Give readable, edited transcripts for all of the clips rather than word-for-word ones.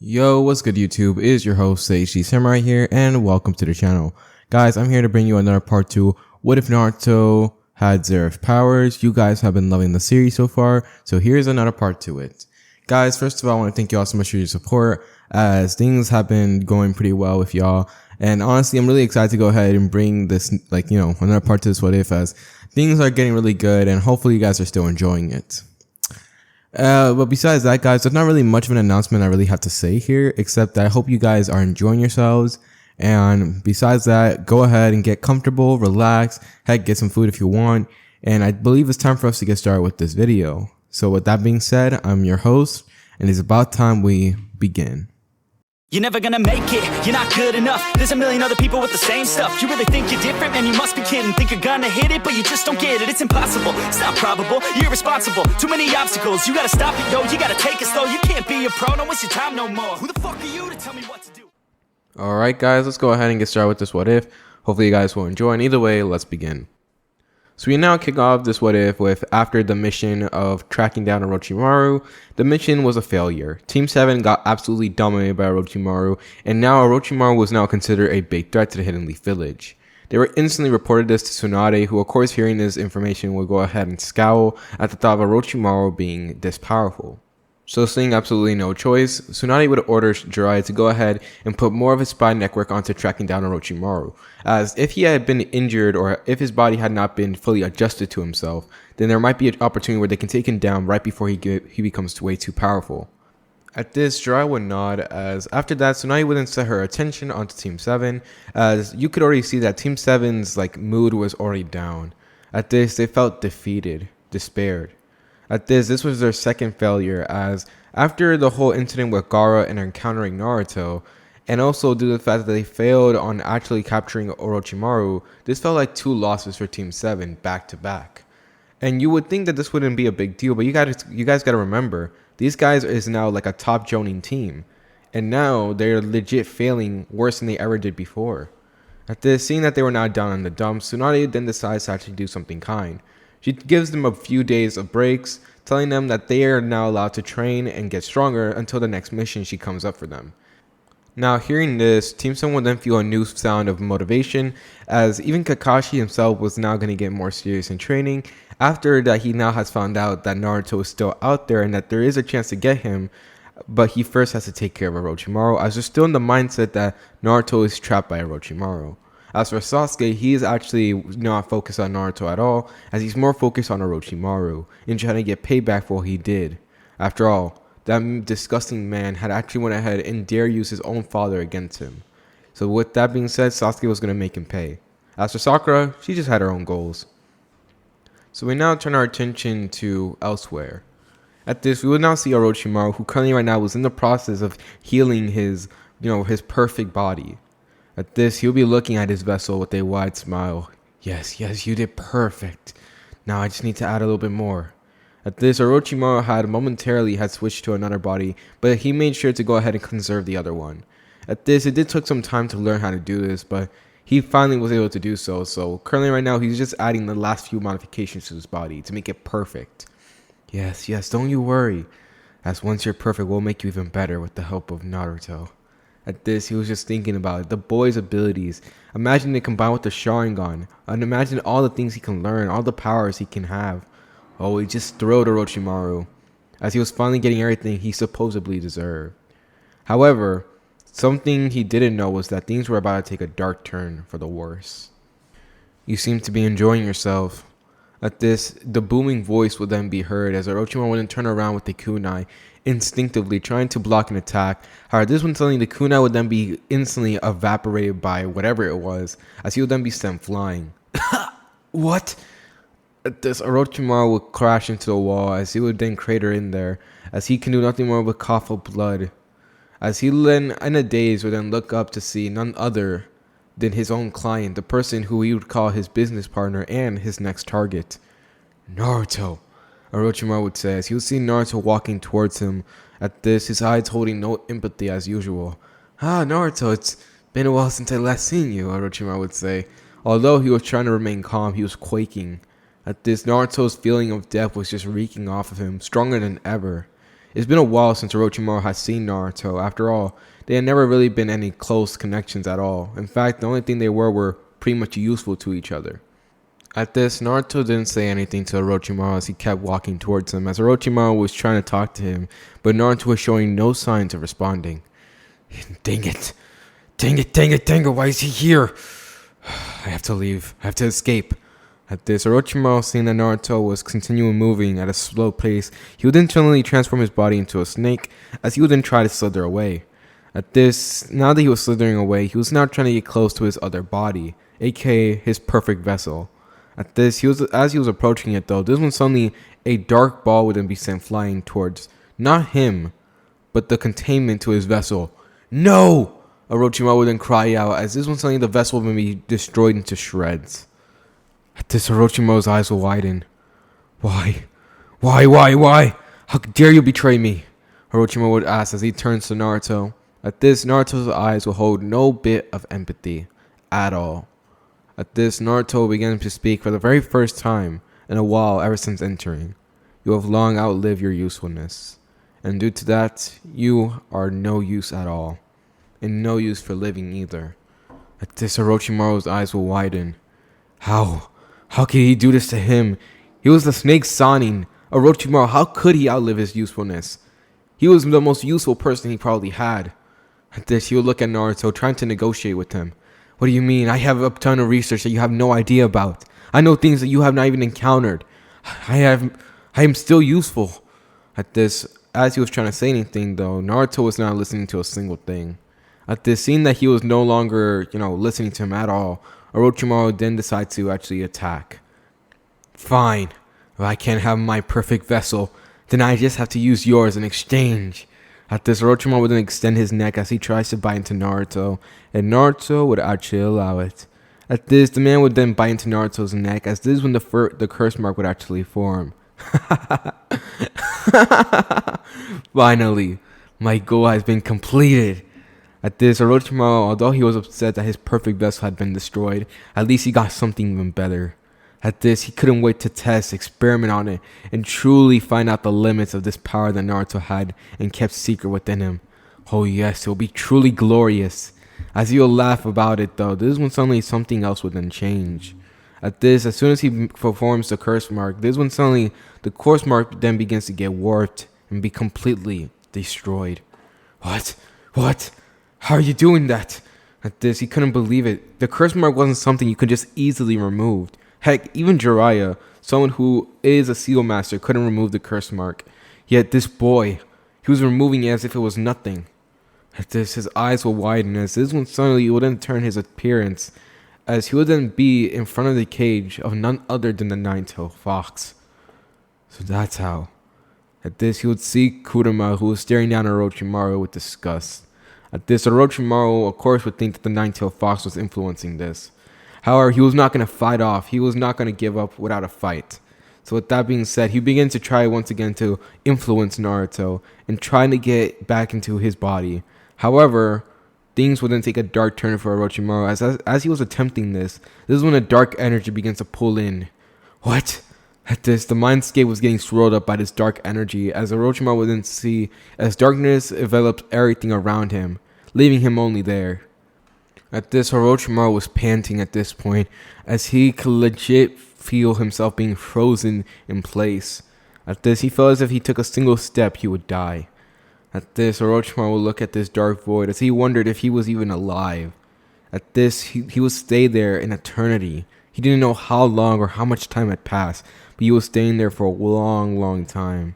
Yo, what's good YouTube? It is your host HD Samurai here and welcome to the channel. Guys, I'm here to bring you another part 2. What if Naruto had Zeref powers? You guys have been loving the series so far, so here's another part to it. Guys, first of all, I want to thank you all so much for your support as things have been going pretty well with y'all. And honestly, I'm really excited to go ahead and bring this, another part to this what if as things are getting really good and hopefully you guys are still enjoying it. But besides that, guys, there's not really much of an announcement I really have to say here, except that I hope you guys are enjoying yourselves. And besides that, go ahead and get comfortable, relax, heck, get some food if you want. And I believe it's time for us to get started with this video. So with that being said, I'm your host, and it's about time we begin. You're never gonna make it, you're not good enough. There's a million other people with the same stuff. You really think you're different, man, you must be kidding. Think you're gonna hit it, but you just don't get it. It's impossible, it's not probable, you're irresponsible. Too many obstacles, you gotta stop it, yo. You gotta take it slow, you can't be a pro. Don't waste your time no more. Who the fuck are you to tell me what to do? Alright guys, let's go ahead and get started with this what if. Hopefully you guys will enjoy, and either way, let's begin. So we now kick off this what if with after the mission of tracking down Orochimaru. The mission was a failure. Team 7 got absolutely dominated by Orochimaru, and now Orochimaru was now considered a big threat to the Hidden Leaf Village. They were instantly reported this to Tsunade, who of course hearing this information would go ahead and scowl at the thought of Orochimaru being this powerful. So seeing absolutely no choice, Tsunade would order Jiraiya to go ahead and put more of his spy network onto tracking down Orochimaru, as if he had been injured or if his body had not been fully adjusted to himself, then there might be an opportunity where they can take him down right before he becomes way too powerful. At this, Jiraiya would nod, as after that, Tsunade would then set her attention onto Team 7, as you could already see that Team 7's mood was already down. At this, they felt defeated, despaired. At this was their second failure, as after the whole incident with Gaara and encountering Naruto, and also due to the fact that they failed on actually capturing Orochimaru, this felt like 2 losses for Team 7 back to back. And you would think that this wouldn't be a big deal, but you guys gotta remember, these guys is now like a top joining team, and now they're legit failing worse than they ever did before. At this, seeing that they were now down in the dumps, Tsunade then decides to actually do something kind. She gives them a few days of breaks, telling them that they are now allowed to train and get stronger until the next mission she comes up for them. Now hearing this, Team 7 would then feel a new sound of motivation, as even Kakashi himself was now going to get more serious in training after that he now has found out that Naruto is still out there and that there is a chance to get him, but he first has to take care of Orochimaru, as they're still in the mindset that Naruto is trapped by Orochimaru. As for Sasuke, he is actually not focused on Naruto at all, as he's more focused on Orochimaru and trying to get payback for what he did. After all, that disgusting man had actually went ahead and dared use his own father against him. So with that being said, Sasuke was going to make him pay. As for Sakura, she just had her own goals. So we now turn our attention to elsewhere. At this, we will now see Orochimaru, who currently right now is in the process of healing his perfect body. At this, he'll be looking at his vessel with a wide smile. Yes, you did perfect. Now I just need to add a little bit more. At this, Orochimaru had switched to another body, but he made sure to go ahead and conserve the other one. At this, it did take some time to learn how to do this, but he finally was able to do so. So currently right now, he's just adding the last few modifications to his body to make it perfect. Yes, don't you worry. As once you're perfect, we'll make you even better with the help of Naruto. At this, he was just thinking about it, the boy's abilities. Imagine it combined with the Sharingan, and imagine all the things he can learn, all the powers he can have. Oh, he just thrilled Orochimaru, as he was finally getting everything he supposedly deserved. However, something he didn't know was that things were about to take a dark turn for the worse. You seem to be enjoying yourself. At this, the booming voice would then be heard as Orochimaru would then turn around with the kunai, instinctively trying to block an attack. However, this one suddenly the kunai would then be instantly evaporated by whatever it was, as he would then be sent flying. What? At this, Orochimaru would crash into the wall, as he would then crater in there, as he can do nothing more but cough up blood. As he then, in a daze, would then look up to see none other than his own client, the person who he would call his business partner and his next target. Naruto, Orochimaru would say, as he would see Naruto walking towards him. At this, his eyes holding no empathy as usual. Naruto, it's been a while since I last seen you, Orochimaru would say. Although he was trying to remain calm, he was quaking. At this, Naruto's feeling of death was just reeking off of him, stronger than ever. It's been a while since Orochimaru had seen Naruto. After all, they had never really been any close connections at all. In fact, the only thing they were pretty much useful to each other. At this, Naruto didn't say anything to Orochimaru as he kept walking towards him, as Orochimaru was trying to talk to him, but Naruto was showing no signs of responding. Dang it. Dang it, why is he here? I have to leave. I have to escape. At this, Orochimaru, seeing that Naruto was continuing moving at a slow pace, he would then suddenly transform his body into a snake, as he would then try to slither away. At this, now that he was slithering away, he was now trying to get close to his other body, aka his perfect vessel. At this, as he was approaching it though, this one suddenly a dark ball would then be sent flying towards, not him, but the containment to his vessel. No! Orochimaru would then cry out, as this one suddenly the vessel would be destroyed into shreds. At this, Orochimaru's eyes will widen. Why? How dare you betray me? Orochimaru would ask as he turns to Naruto. At this, Naruto's eyes will hold no bit of empathy at all. At this, Naruto began to speak for the very first time in a while ever since entering. You have long outlived your usefulness, and due to that, you are no use at all, and no use for living either. At this, Orochimaru's eyes will widen. How? How could he do this to him? He was the snake Sanin. Orochimaru, how could he outlive his usefulness? He was the most useful person he probably had. At this, he would look at Naruto, trying to negotiate with him. What do you mean? I have a ton of research that you have no idea about. I know things that you have not even encountered. I am still useful. At this, as he was trying to say anything though, Naruto was not listening to a single thing. At this, seeing that he was no longer, listening to him at all, Orochimaru then decided to actually attack. Fine. If I can't have my perfect vessel, then I just have to use yours in exchange. At this, Orochimaru would then extend his neck as he tries to bite into Naruto, and Naruto would actually allow it. At this, the man would then bite into Naruto's neck, as this is when the curse mark would actually form. Finally, my goal has been completed. At this, Orochimaru, although he was upset that his perfect vessel had been destroyed, at least he got something even better. At this, he couldn't wait to test, experiment on it, and truly find out the limits of this power that Naruto had and kept secret within him. Oh yes, it will be truly glorious. As he will laugh about it though, this is when suddenly something else would then change. At this, as soon as he performs the curse mark, this is when suddenly the curse mark then begins to get warped and be completely destroyed. What? How are you doing that? At this, he couldn't believe it. The curse mark wasn't something you could just easily remove. Heck, even Jiraiya, someone who is a seal master, couldn't remove the curse mark. Yet this boy, he was removing it as if it was nothing. At this, his eyes will widen as this one suddenly would then turn his appearance, as he would then be in front of the cage of none other than the Nine-Tailed Fox. So that's how. At this, he would see Kurama, who was staring down at Orochimaru with disgust. At this, Orochimaru, of course, would think that the Nine-Tailed Fox was influencing this. However, he was not going to fight off. He was not going to give up without a fight. So with that being said, he began to try once again to influence Naruto and trying to get back into his body. However, things would then take a dark turn for Orochimaru. As he was attempting this is when a dark energy begins to pull in. What? At this, the mindscape was getting swirled up by this dark energy as Orochimaru would then see as darkness enveloped everything around him, leaving him only there. At this, Orochimaru was panting at this point as he could legit feel himself being frozen in place. At this, he felt as if he took a single step, he would die. At this, Orochimaru would look at this dark void as he wondered if he was even alive. At this, he would stay there in eternity. He didn't know how long or how much time had passed, but he was staying there for a long time.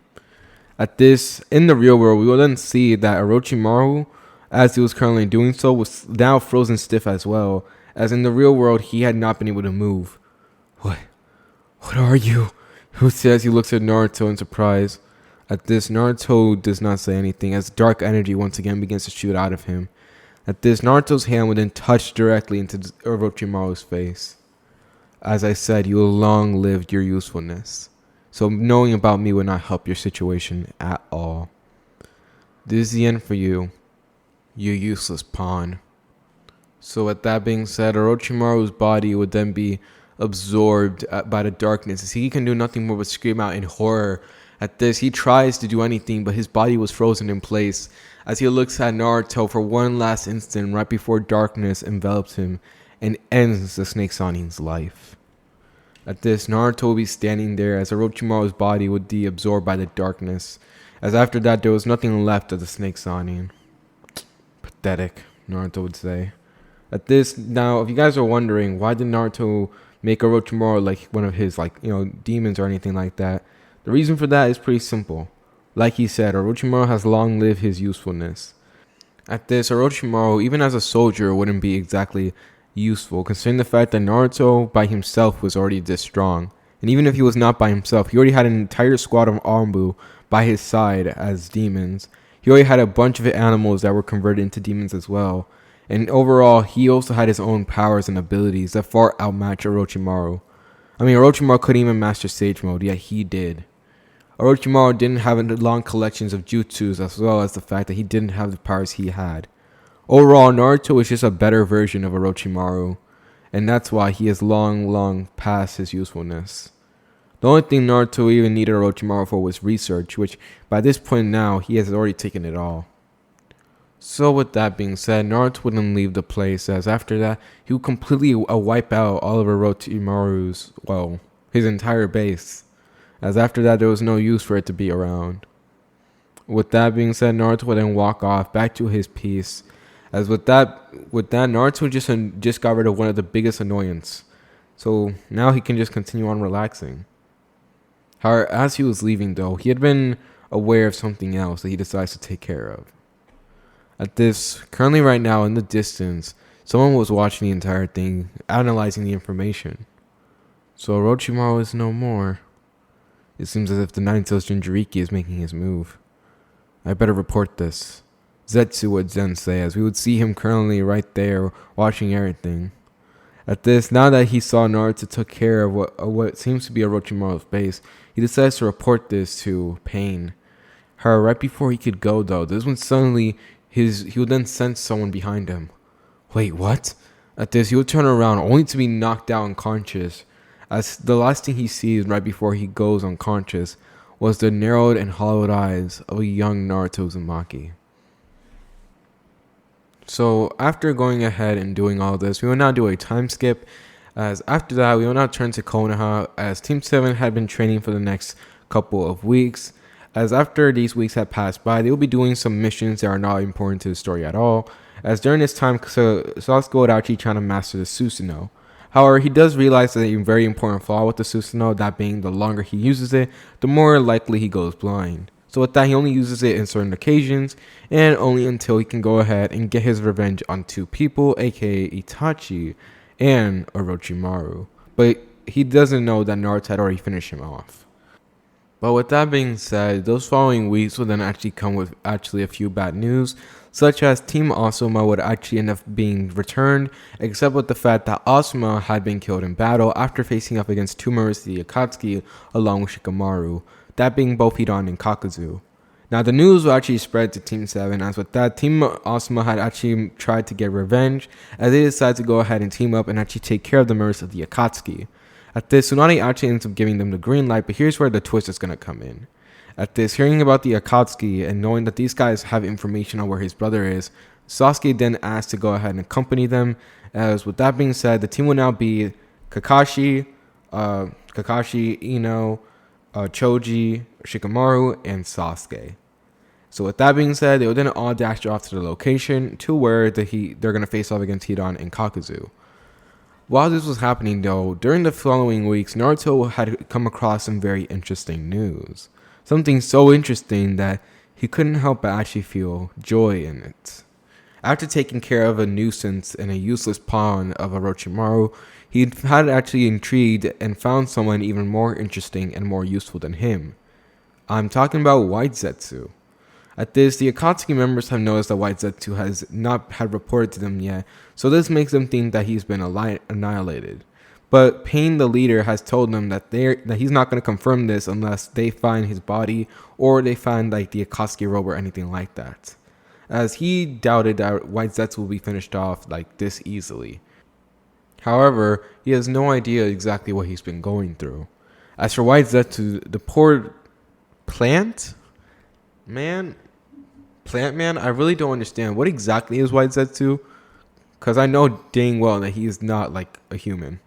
At this, in the real world, we will then see that Orochimaru, as he was currently doing so, was now frozen stiff as well, as in the real world, he had not been able to move. What are you? He says as he looks at Naruto in surprise. At this, Naruto does not say anything as dark energy once again begins to shoot out of him. At this, Naruto's hand would then touch directly into Orochimaru's face. As I said, you will long live your usefulness. So knowing about me will not help your situation at all. This is the end for you, you useless pawn. So with that being said, Orochimaru's body would then be absorbed by the darkness as he can do nothing more but scream out in horror At this, he tries to do anything, but his body was frozen in place as he looks at Naruto for one last instant right before darkness envelops him and ends the Snake Sanin's life. At this, Naruto will be standing there as Orochimaru's body would be absorbed by the darkness, as after that there was nothing left of the Snake Sanin. Pathetic, Naruto would say. At this, now, if you guys are wondering, why did Naruto make Orochimaru like one of his, demons or anything like that? The reason for that is pretty simple. Like he said, Orochimaru has long lived his usefulness. At this, Orochimaru, even as a soldier, wouldn't be exactly useful, considering the fact that Naruto by himself was already this strong. And even if he was not by himself, he already had an entire squad of Anbu by his side as demons. He already had a bunch of animals that were converted into demons as well. And overall, he also had his own powers and abilities that far outmatched Orochimaru. I mean, Orochimaru couldn't even master Sage Mode, yet he did. Orochimaru didn't have long collections of jutsus, as well as the fact that he didn't have the powers he had. Overall, Naruto is just a better version of Orochimaru, and that's why he is long past his usefulness. The only thing Naruto even needed Orochimaru for was research, which by this point now, he has already taken it all. So with that being said, Naruto wouldn't leave the place, as after that, he would completely wipe out all of Orochimaru's, his entire base. As after that, there was no use for it to be around. With that being said, Naruto would then walk off back to his peace. As with that, Naruto just got rid of one of the biggest annoyance. So now he can just continue on relaxing. However, as he was leaving though, he had been aware of something else that he decides to take care of. At this, currently right now in the distance, someone was watching the entire thing, analyzing the information. So Orochimaru is no more. It seems as if the Nine-Tails Jinchuriki is making his move. I better report this. Zetsu would then say, as we would see him currently right there watching everything. At this, now that he saw Naruto took care of what seems to be Orochimaru's base, he decides to report this to Pain. However, right before he could go though, this when suddenly he would then sense someone behind him. Wait, what? At this, he would turn around only to be knocked out unconscious, as the last thing he sees right before he goes unconscious was the narrowed and hollowed eyes of a young Naruto Uzumaki. So after going ahead and doing all this, we will now do a time skip, as after that we will now turn to Konoha, as Team 7 had been training for the next couple of weeks. As after these weeks had passed by, they will be doing some missions that are not important to the story at all, as during this time Sasuke would actually try to master the Susanoo. However, he does realize that a very important flaw with the Susanoo, that being the longer he uses it, the more likely he goes blind. So with that, he only uses it in certain occasions, and only until he can go ahead and get his revenge on two people, aka Itachi and Orochimaru. But he doesn't know that Naruto had already finished him off. But with that being said, those following weeks would then actually come with actually a few bad news, such as Team Asuma would actually end up being returned, except with the fact that Asuma had been killed in battle after facing up against two members of the Akatsuki along with Shikamaru, that being both Hidan and Kakuzu. Now the news will actually spread to Team 7, as with that, Team Asuma had actually tried to get revenge, as they decided to go ahead and team up and actually take care of the members of the Akatsuki. At this, Tsunade actually ends up giving them the green light, but here's where the twist is going to come in. At this, hearing about the Akatsuki and knowing that these guys have information on where his brother is, Sasuke then asked to go ahead and accompany them. As with that being said, the team will now be Kakashi, Ino, Choji, Shikamaru, and Sasuke. So with that being said, they will then all dash off to the location to where they're going to face off against Hidan and Kakuzu. While this was happening though, during the following weeks, Naruto had come across some very interesting news. Something so interesting that he couldn't help but actually feel joy in it. After taking care of a nuisance and a useless pawn of Orochimaru, he had actually intrigued and found someone even more interesting and more useful than him. I'm talking about White Zetsu. At this, the Akatsuki members have noticed that White Zetsu has not had reported to them yet, so this makes them think that he's been annihilated. But Pain, the leader, has told them that he's not going to confirm this unless they find his body or they find like the Akatsuki robe or anything like that, as he doubted that White Zetsu will be finished off like this easily. However, he has no idea exactly what he's been going through. As for White Zetsu, the poor Plant? Man, Plant Man, I really don't understand. What exactly is White Zetsu? Because I know dang well that he is not like a human.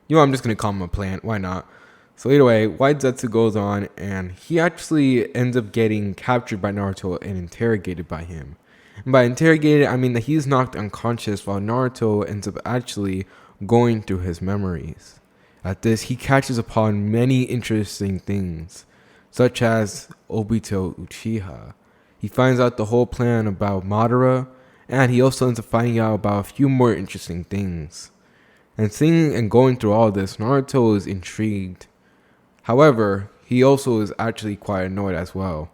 I'm just going to call him a plant. Why not? So either way, White Zetsu goes on and he actually ends up getting captured by Naruto and interrogated by him. And by interrogated, I mean that he's knocked unconscious while Naruto ends up actually going through his memories. At this, he catches upon many interesting things, such as Obito Uchiha. He finds out the whole plan about Madara, and he also ends up finding out about a few more interesting things. And seeing and going through all this, Naruto is intrigued. However, he also is actually quite annoyed as well.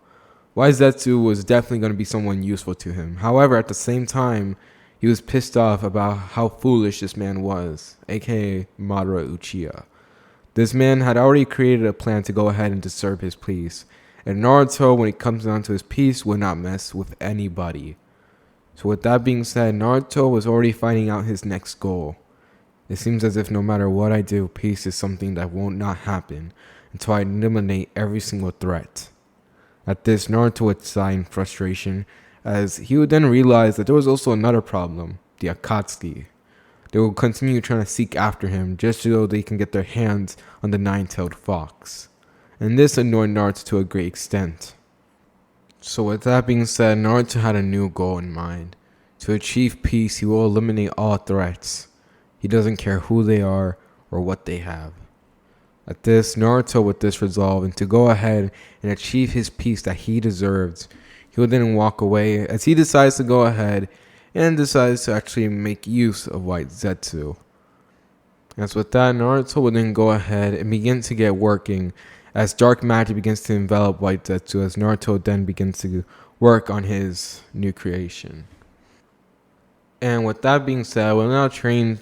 White Zetsu was definitely going to be someone useful to him. However, at the same time, he was pissed off about how foolish this man was, aka Madara Uchiha. This man had already created a plan to go ahead and disturb his peace, and Naruto, when it comes down to his peace, would not mess with anybody. So with that being said, Naruto was already finding out his next goal. It seems as if no matter what I do, peace is something that won't not happen until I eliminate every single threat. At this, Naruto would sigh in frustration, as he would then realize that there was also another problem, the Akatsuki. They will continue trying to seek after him just so they can get their hands on the nine-tailed fox. And this annoyed Naruto to a great extent. So with that being said, Naruto had a new goal in mind. To achieve peace, he will eliminate all threats. He doesn't care who they are or what they have. At this, Naruto with this resolve and to go ahead and achieve his peace that he deserves, he will then walk away as he decides to go ahead and decides to actually make use of White Zetsu. As with that, Naruto will then go ahead and begin to get working as dark magic begins to envelop White Zetsu as Naruto then begins to work on his new creation. And with that being said, we'll now change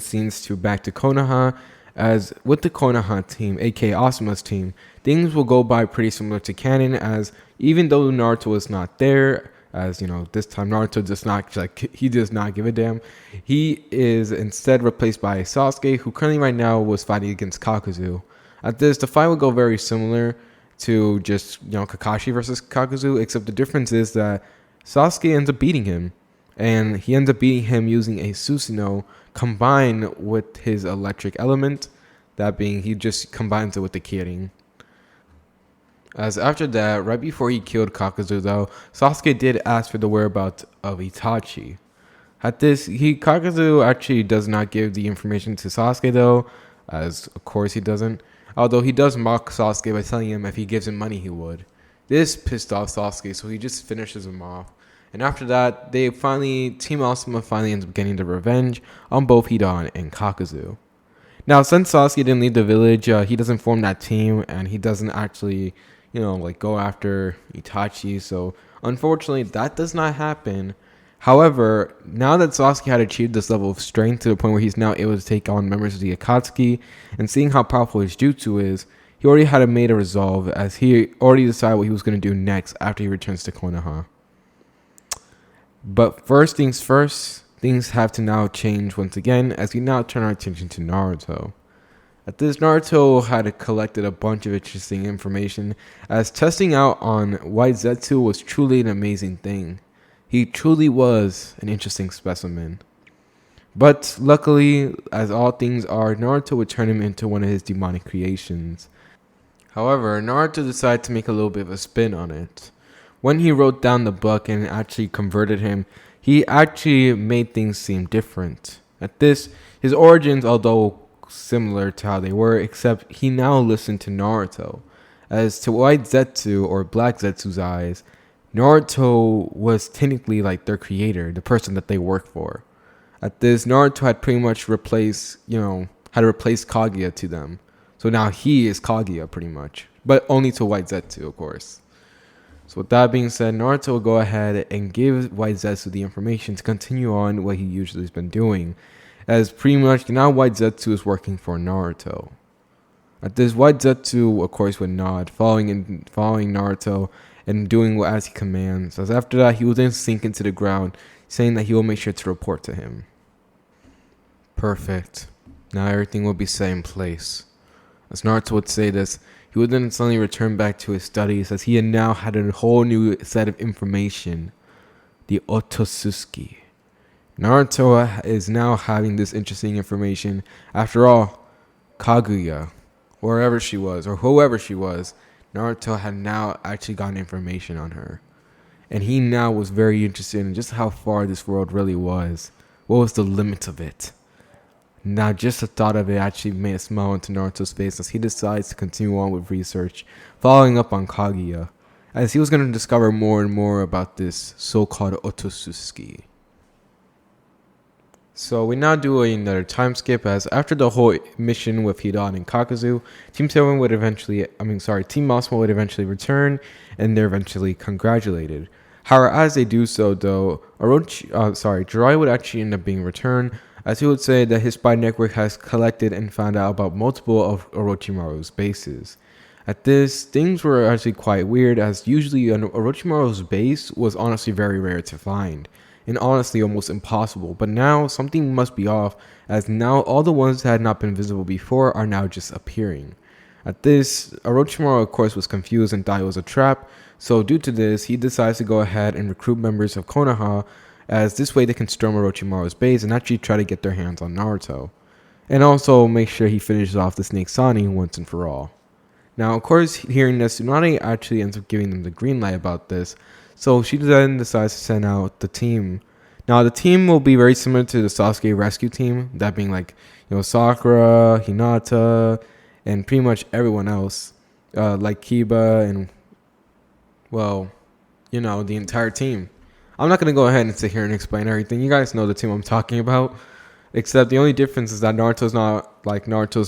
scenes to back to Konoha, as with the Konoha team, aka Asuma's team, things will go by pretty similar to canon, as even though Naruto was not there, as this time Naruto he does not give a damn. He is instead replaced by Sasuke, who currently right now was fighting against Kakuzu. At this, the fight will go very similar to just Kakashi versus Kakuzu, except the difference is that Sasuke ends up beating him. And he ends up beating him using a Susanoo combined with his electric element. That being, he just combines it with the Kirin. As after that, right before he killed Kakuzu though, Sasuke did ask for the whereabouts of Itachi. At this, Kakuzu actually does not give the information to Sasuke though, as of course he doesn't. Although he does mock Sasuke by telling him if he gives him money he would. This pissed off Sasuke, so he just finishes him off. And after that, Team Asuma finally ends up getting the revenge on both Hidan and Kakuzu. Now, since Sasuke didn't leave the village, he doesn't form that team, and he doesn't actually, go after Itachi. So, unfortunately, that does not happen. However, now that Sasuke had achieved this level of strength to the point where he's now able to take on members of the Akatsuki, and seeing how powerful his jutsu is, he already had made a resolve, as he already decided what he was going to do next after he returns to Konoha. But first things first, things have to now change once again as we now turn our attention to Naruto. At this, Naruto had collected a bunch of interesting information, as testing out on White Zetsu was truly an amazing thing. He truly was an interesting specimen. But luckily, as all things are, Naruto would turn him into one of his demonic creations. However, Naruto decided to make a little bit of a spin on it. When he wrote down the book and actually converted him, he actually made things seem different. At this, his origins, although similar to how they were, except he now listened to Naruto. As to White Zetsu or Black Zetsu's eyes, Naruto was technically like their creator, the person that they work for. At this, Naruto had pretty much replaced Kaguya to them. So now he is Kaguya pretty much, but only to White Zetsu, of course. So with that being said, Naruto will go ahead and give White Zetsu the information to continue on what he usually has been doing, as pretty much now White Zetsu is working for Naruto. At this, White Zetsu, of course, would nod, following Naruto and doing as he commands, as after that he will then sink into the ground, saying that he will make sure to report to him. Perfect. Now everything will be set in place. As Naruto would say this, he would then suddenly return back to his studies as he had now had a whole new set of information. The Otsutsuki. Naruto is now having this interesting information. After all, Kaguya, wherever she was, or whoever she was, Naruto had now actually gotten information on her. And he now was very interested in just how far this world really was. What was the limit of it? Now, just the thought of it actually made a smile into Naruto's face as he decides to continue on with research, following up on Kaguya, as he was going to discover more and more about this so-called Otsutsuki. So we now do another time skip, as after the whole mission with Hidan and Kakazu, Team Masuma would eventually return, and they're eventually congratulated. However, as they do so, though, Jiraiya would actually end up being returned, as he would say that his spy network has collected and found out about multiple of Orochimaru's bases. At this, things were actually quite weird, as usually Orochimaru's base was honestly very rare to find, and honestly almost impossible, but now something must be off, as now all the ones that had not been visible before are now just appearing. At this, Orochimaru of course was confused and thought it was a trap, so due to this, he decides to go ahead and recruit members of Konoha, as this way they can storm Orochimaru's base and actually try to get their hands on Naruto, and also make sure he finishes off the Snake Sani once and for all. Now, of course, hearing this, Tsunade actually ends up giving them the green light about this, so she then decides to send out the team. Now, the team will be very similar to the Sasuke rescue team, that being like, Sakura, Hinata, and pretty much everyone else, like Kiba and, the entire team. I'm not going to go ahead and sit here and explain everything. You guys know the team I'm talking about, except the only difference is that Naruto's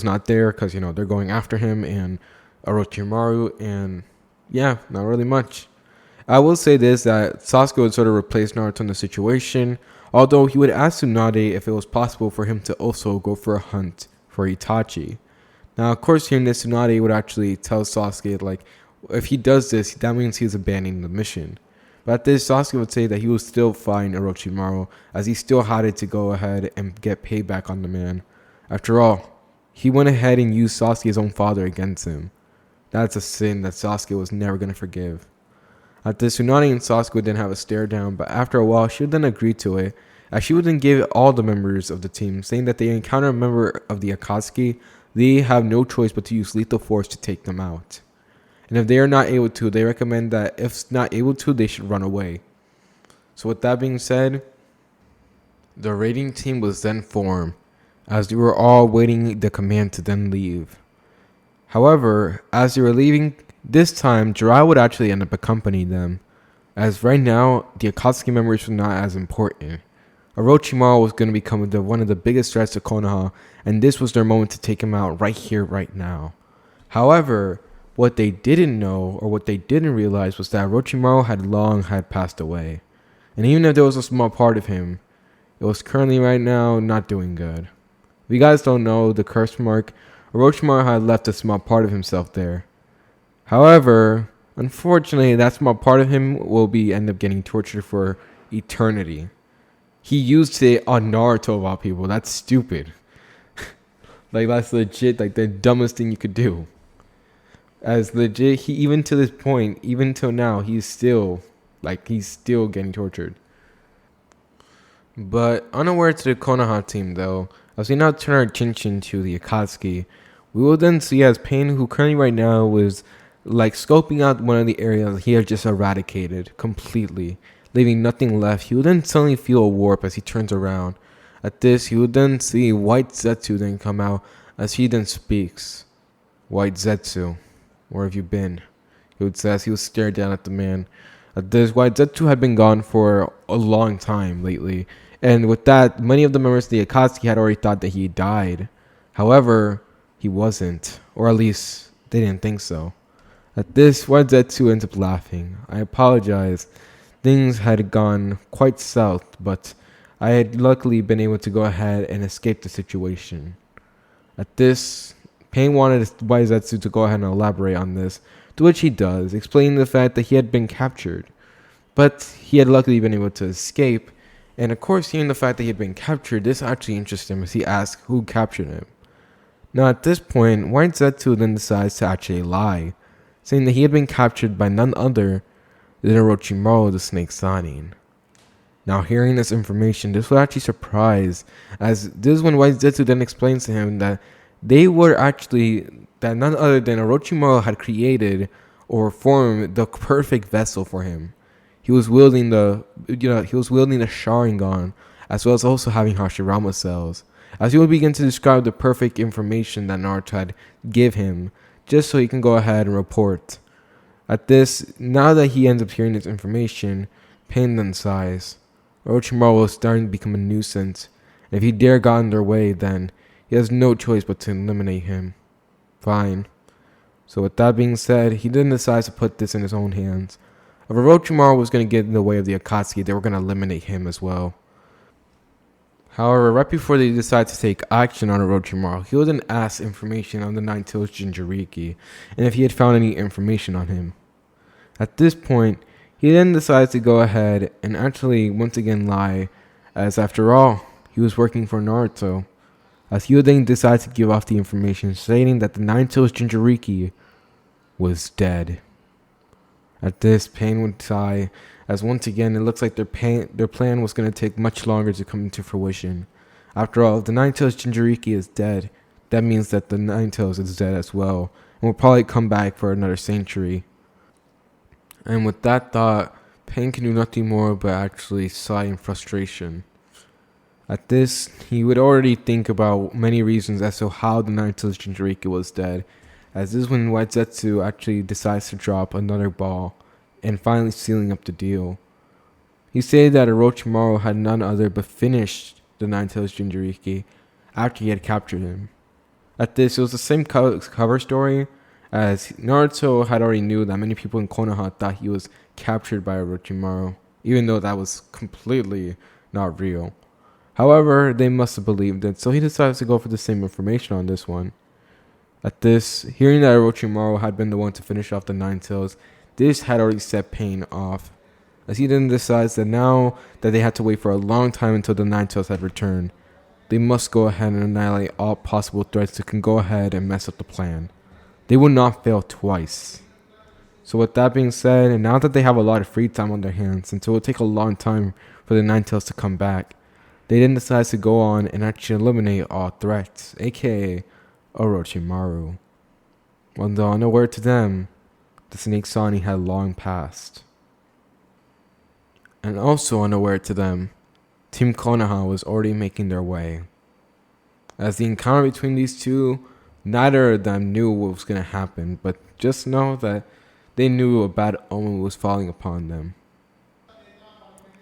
not there because, they're going after him and Orochimaru, and yeah, not really much. I will say this, that Sasuke would sort of replace Naruto in the situation, although he would ask Tsunade if it was possible for him to also go for a hunt for Itachi. Now, of course, hearing this, Tsunade would actually tell Sasuke, like, if he does this, that means he's abandoning the mission. But at this, Sasuke would say that he would still find Orochimaru, as he still had it to go ahead and get payback on the man. After all, he went ahead and used Sasuke's own father against him. That's a sin that Sasuke was never going to forgive. At this, Tsunade and Sasuke would then have a stare down, but after a while, she would then agree to it, as she would then give all the members of the team, saying that they encounter a member of the Akatsuki, they have no choice but to use lethal force to take them out. And if they are not able to, they recommend that if not able to, they should run away. So with that being said, the raiding team was then formed, as they were all waiting the command to then leave. However, as they were leaving, this time Jiraiya would actually end up accompanying them, as right now the Akatsuki members were not as important. Orochimaru was going to become one of the biggest threats to Konoha, and this was their moment to take him out right here, right now. However, what they didn't know, or what they didn't realize, was that Orochimaru had passed away. And even if there was a small part of him, it was currently right now not doing good. If you guys don't know the curse mark, Orochimaru had left a small part of himself there. However, unfortunately, that small part of him will end up getting tortured for eternity. He used it on Naruto of all people. That's stupid. That's legit, the dumbest thing you could do. As legit, he, even to this point, even till now, he's still getting tortured. But unaware to the Konoha team, though, as we now turn our attention to the Akatsuki, we will then see as Pain, who currently right now was scoping out one of the areas he had just eradicated completely, leaving nothing left. He will then suddenly feel a warp as he turns around. At this, he will then see White Zetsu then come out as he then speaks. White Zetsu, where have you been? He would say as he would stare down at the man. At this, White Zetsu had been gone for a long time lately, and with that, many of the members of the Akatsuki had already thought that he died. However, he wasn't, or at least they didn't think so. At this, White Zetsu ends up laughing. I apologize. Things had gone quite south, but I had luckily been able to go ahead and escape the situation. At this, Pain wanted White Zetsu to go ahead and elaborate on this, to which he does, explaining the fact that he had been captured. But he had luckily been able to escape, and of course, hearing the fact that he had been captured, this actually interested him as he asked who captured him. Now at this point, White Zetsu then decides to actually lie, saying that he had been captured by none other than Orochimaru the Snake Sanin. Now hearing this information, this was actually surprised, as this is when White Zetsu then explains to him that that none other than Orochimaru had created or formed the perfect vessel for him. He was wielding the Sharingan, as well as also having Hashirama cells, as he would begin to describe the perfect information that Naruto had give him, just so he can go ahead and report. At this, now that he ends up hearing this information, pain then sighs. Orochimaru was starting to become a nuisance, and if he dare got in their way, then he has no choice but to eliminate him. Fine. So with that being said, he then decides to put this in his own hands. If Orochimaru was going to get in the way of the Akatsuki, they were going to eliminate him as well. However, right before they decide to take action on Orochimaru, he was then asked information on the Nine-Tails Jinchuriki, and if he had found any information on him. At this point, he then decides to go ahead and actually once again lie, as after all, he was working for Naruto, as he would then decide to give off the information stating that the Nine-Tails Jinchuriki was dead. At this, Pain would sigh, as once again it looks like their plan was going to take much longer to come into fruition. After all, if the Nine-Tails Jinchuriki is dead, that means that the Nine-Tails is dead as well, and will probably come back for another century. And with that thought, Pain can do nothing more but actually sigh in frustration. At this, he would already think about many reasons as to how the Nine-Tails Jinchuriki was dead, as this is when White Zetsu actually decides to drop another ball, and finally sealing up the deal. He stated that Orochimaru had none other but finished the Nine-Tails Jinchuriki after he had captured him. At this, it was the same cover story, as Naruto had already knew that many people in Konoha thought he was captured by Orochimaru, even though that was completely not real. However, they must have believed it, so he decides to go for the same information on this one. At this, hearing that Orochimaru had been the one to finish off the Nine-Tails, this had already set Pain off, as he then decides that now that they had to wait for a long time until the Nine-Tails had returned, they must go ahead and annihilate all possible threats that can go ahead and mess up the plan. They will not fail twice. So with that being said, and now that they have a lot of free time on their hands, since it will take a long time for the Nine-Tails to come back, they then decide to go on and actually eliminate all threats, aka Orochimaru. Although unaware to them, the Snake Sanin had long passed. And also unaware to them, Team Konoha was already making their way. As the encounter between these two, neither of them knew what was going to happen, but just know that they knew a bad omen was falling upon them.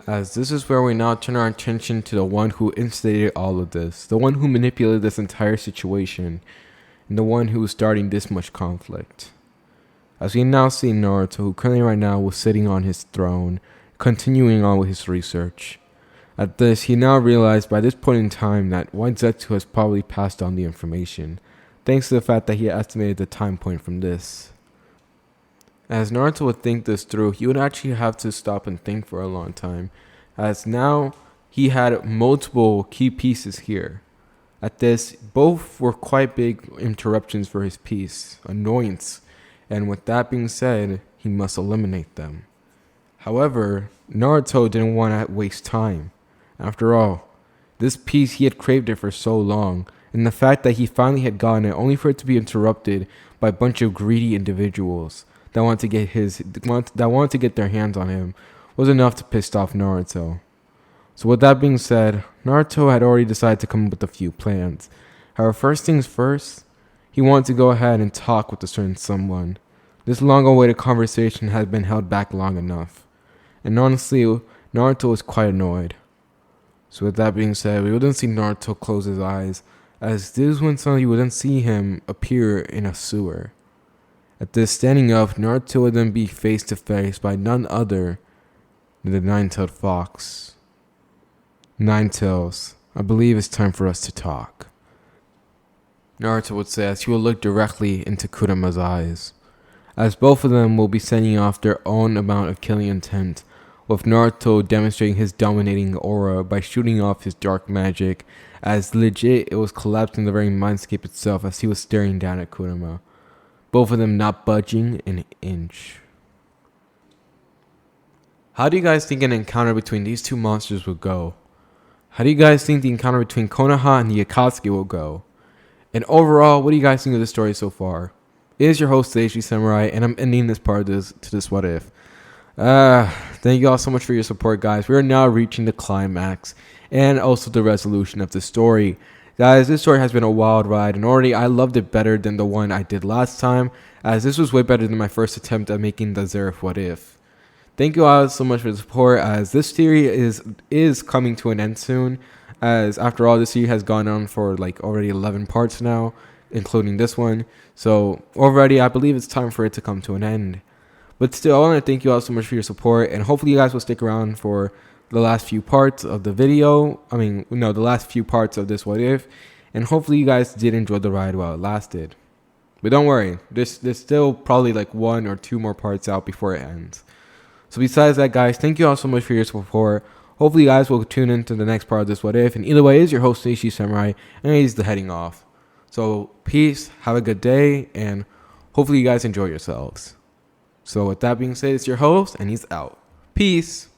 As this is where we now turn our attention to the one who instigated all of this, the one who manipulated this entire situation, and the one who was starting this much conflict. As we now see Naruto, who currently right now was sitting on his throne, continuing on with his research. At this, he now realized by this point in time that White Zetsu has probably passed on the information, thanks to the fact that he estimated the time point from this. As Naruto would think this through, he would actually have to stop and think for a long time, as now he had multiple key pieces here. At this, both were quite big interruptions for his peace, annoyance, and with that being said, he must eliminate them. However, Naruto didn't want to waste time. After all, this piece he had craved it for so long, and the fact that he finally had gotten it only for it to be interrupted by a bunch of greedy individuals that wanted to get their hands on him was enough to piss off Naruto. So with that being said, Naruto had already decided to come up with a few plans. However, first things first, he wanted to go ahead and talk with a certain someone. This long-awaited conversation had been held back long enough, and honestly, Naruto was quite annoyed. So with that being said, we would then see Naruto close his eyes, as this is when suddenly you would then see him appear in a sewer. At this standing up, Naruto would then be face to face by none other than the Nine-Tailed Fox. Nine-Tails, I believe it's time for us to talk, Naruto would say as he would look directly into Kurama's eyes, as both of them will be sending off their own amount of killing intent, with Naruto demonstrating his dominating aura by shooting off his dark magic, as legit it was collapsing the very mindscape itself as he was staring down at Kurama, both of them not budging an inch. How do you guys think an encounter between these two monsters will go? How do you guys think the encounter between Konoha and the Akatsuki will go? And overall, what do you guys think of the story so far? It is your host, Seishi Samurai, and I'm ending this part of this What If. Thank you all so much for your support, guys. We are now reaching the climax and also the resolution of the story. Guys, this story has been a wild ride, and already I loved it better than the one I did last time, as this was way better than my first attempt at making the Zeref What If. Thank you all so much for the support, as this series is coming to an end soon, as after all, this series has gone on for like already 11 parts now, including this one. So already I believe it's time for it to come to an end. But still, I want to thank you all so much for your support, and hopefully you guys will stick around for the last few parts of the video. The last few parts of this What If, and hopefully you guys did enjoy the ride while it lasted. But don't worry, there's still probably like 1 or 2 more parts out before it ends. So besides that, guys, thank you all so much for your support. Hopefully you guys will tune into the next part of this What If. And either way, it is your host, Seishi Samurai, and he's the heading off. So peace, have a good day, and hopefully you guys enjoy yourselves. So with that being said, it's your host, and he's out. Peace.